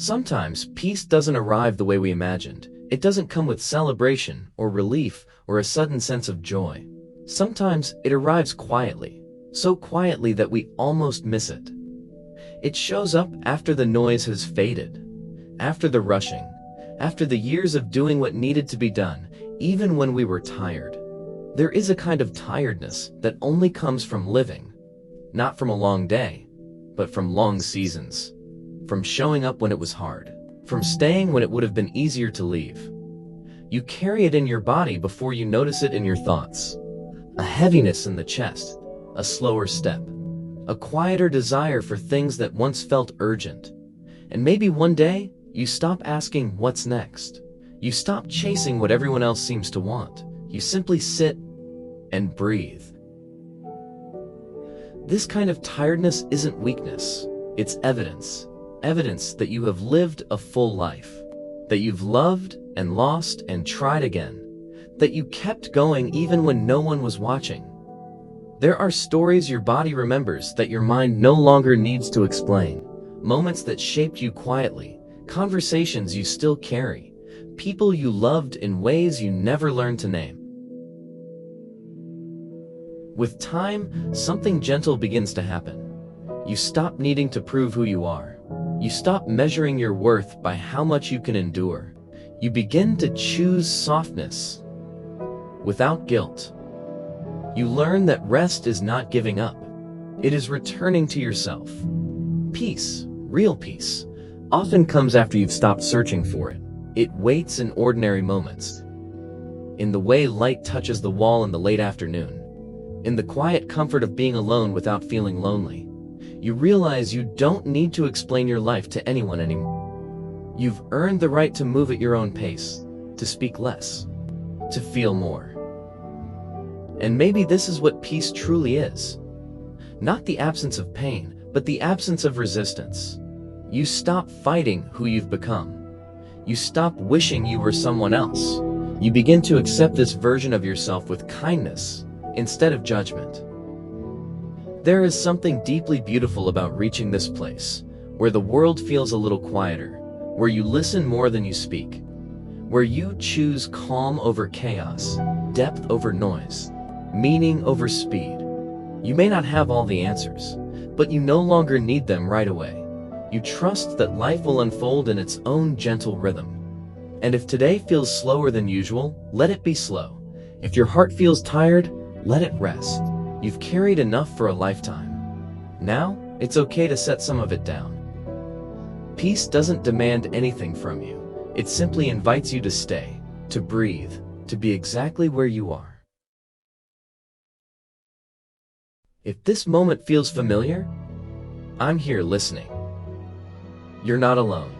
Sometimes peace doesn't arrive the way we imagined. It doesn't come with celebration or relief or a sudden sense of joy. Sometimes it arrives quietly, so quietly that we almost miss it. It shows up after the noise has faded, after the rushing, after the years of doing what needed to be done, even when we were tired. There is a kind of tiredness that only comes from living, not from a long day, but from long seasons. From showing up when it was hard, from staying when it would have been easier to leave. You carry it in your body before you notice it in your thoughts. A heaviness in the chest, a slower step, a quieter desire for things that once felt urgent. And maybe one day, you stop asking what's next. You stop chasing what everyone else seems to want. You simply sit and breathe. This kind of tiredness isn't weakness, it's evidence. Evidence that you have lived a full life, that you've loved and lost and tried again, that you kept going even when no one was watching. There are stories your body remembers that your mind no longer needs to explain, moments that shaped you quietly, conversations you still carry, people you loved in ways you never learned to name. With time, something gentle begins to happen. You stop needing to prove who you are. You stop measuring your worth by how much you can endure. You begin to choose softness without guilt. You learn that rest is not giving up. It is returning to yourself. Peace, real peace, often comes after you've stopped searching for it. It waits in ordinary moments. In the way light touches the wall in the late afternoon. In the quiet comfort of being alone without feeling lonely. You realize you don't need to explain your life to anyone anymore. You've earned the right to move at your own pace, to speak less, to feel more. And maybe this is what peace truly is. Not the absence of pain, but the absence of resistance. You stop fighting who you've become. You stop wishing you were someone else. You begin to accept this version of yourself with kindness instead of judgment. There is something deeply beautiful about reaching this place, where the world feels a little quieter, where you listen more than you speak, where you choose calm over chaos, depth over noise, meaning over speed. You may not have all the answers, but you no longer need them right away. You trust that life will unfold in its own gentle rhythm. And if today feels slower than usual, let it be slow. If your heart feels tired, let it rest. You've carried enough for a lifetime. Now, it's okay to set some of it down. Peace doesn't demand anything from you. It simply invites you to stay, to breathe, to be exactly where you are. If this moment feels familiar, I'm here listening. You're not alone.